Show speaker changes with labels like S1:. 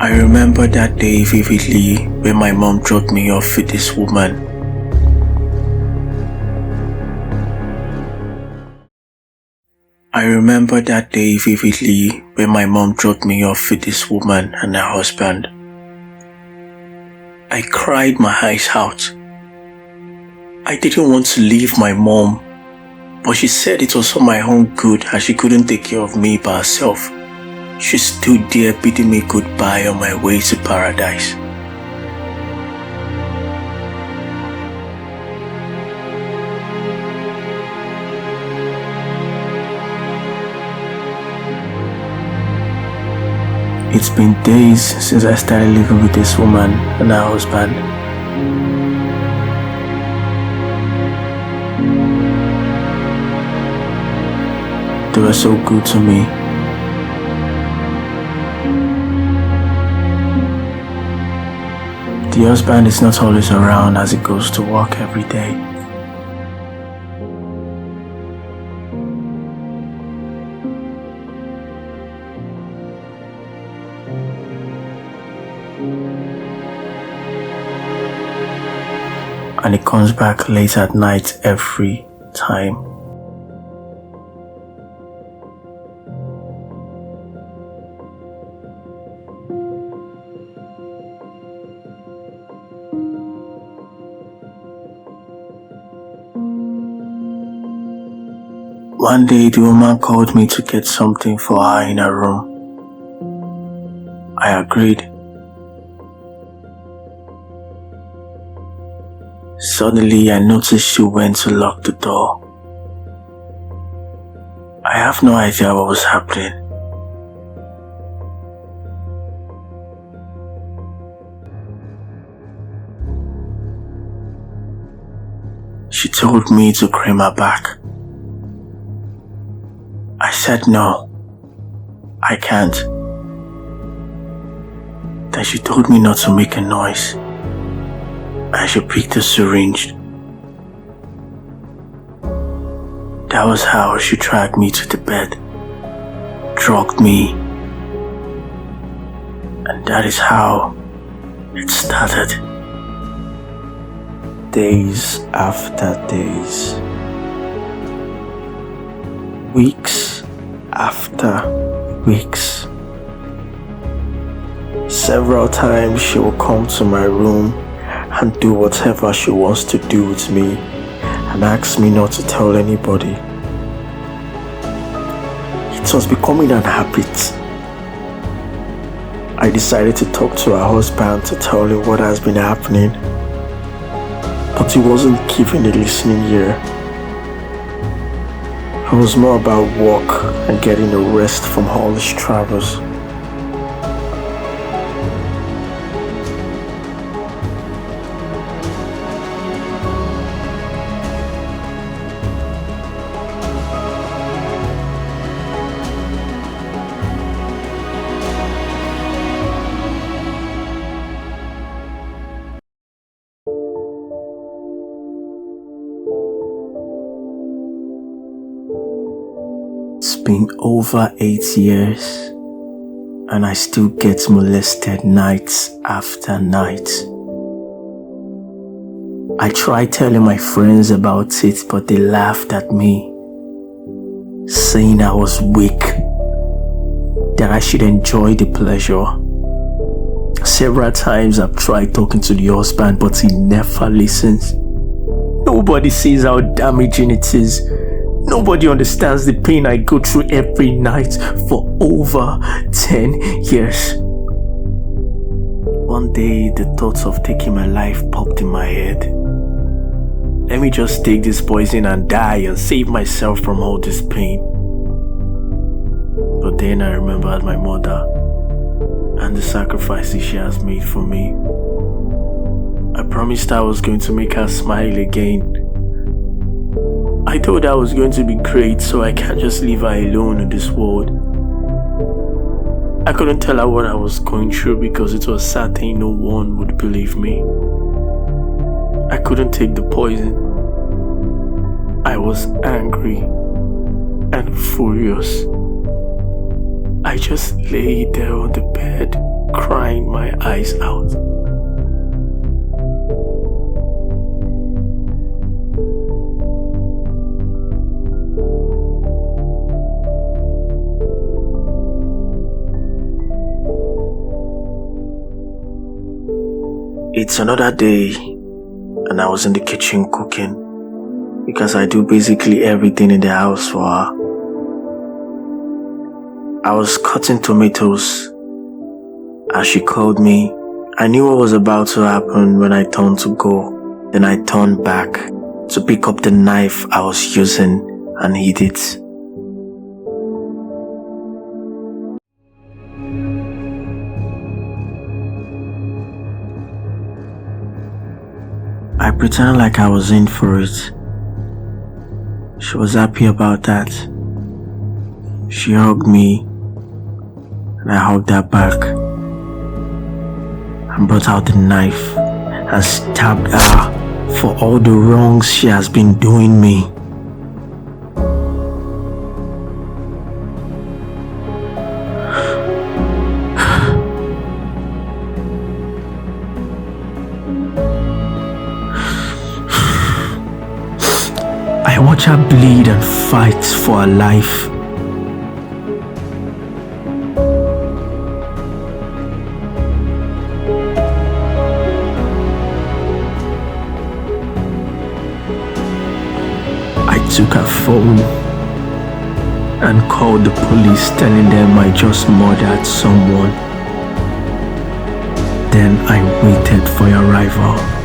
S1: I remember that day vividly when my mom dropped me off with this woman. I remember that day vividly when my mom dropped me off with this woman and her husband. I cried my eyes out. I didn't want to leave my mom, but she said it was for my own good as she couldn't take care of me by herself. She stood there bidding me goodbye on my way to paradise. It's been days since I started living with this woman and her husband. They were so good to me. The husband is not always around as he goes to work every day. And he comes back late at night every time. One day the woman called me to get something for her in her room. I agreed. Suddenly I noticed she went to lock the door. I have no idea what was happening. She told me to cream her back. I said no, I can't. Then she told me not to make a noise. I should pick the syringe. That was how she dragged me to the bed, drugged me, and that is how it started. Days after days, weeks after weeks. Several times she will come to my room and do whatever she wants to do with me and ask me not to tell anybody. It was becoming an habit. I decided to talk to her husband to tell him what has been happening, but he wasn't giving a listening ear. It was more about work and getting a rest from all his travels. It's been over 8 years and I still get molested night after night. I tried telling my friends about it, but they laughed at me, saying I was weak, that I should enjoy the pleasure. Several times I've tried talking to the husband, but he never listens. Nobody sees how damaging it is. Nobody understands the pain I go through every night for over 10 years. One day, the thoughts of taking my life popped in my head. Let me just take this poison and die and save myself from all this pain. But then I remembered my mother and the sacrifices she has made for me. I promised I was going to make her smile again. I thought I was going to be great, so I can't just leave her alone in this world. I couldn't tell her what I was going through because it was certain no one would believe me. I couldn't take the poison. I was angry and furious. I just lay there on the bed crying my eyes out. It's another day, and I was in the kitchen cooking because I do basically everything in the house for her. I was cutting tomatoes as she called me. I knew what was about to happen when I turned to go. Then I turned back to pick up the knife I was using and hid it. I pretended like I was in for it. She was happy about that. She hugged me, and I hugged her back, and brought out the knife and stabbed her for all the wrongs she has been doing me. I watch her bleed and fight for her life. I took her phone and called the police, telling them I just murdered someone. Then I waited for your arrival.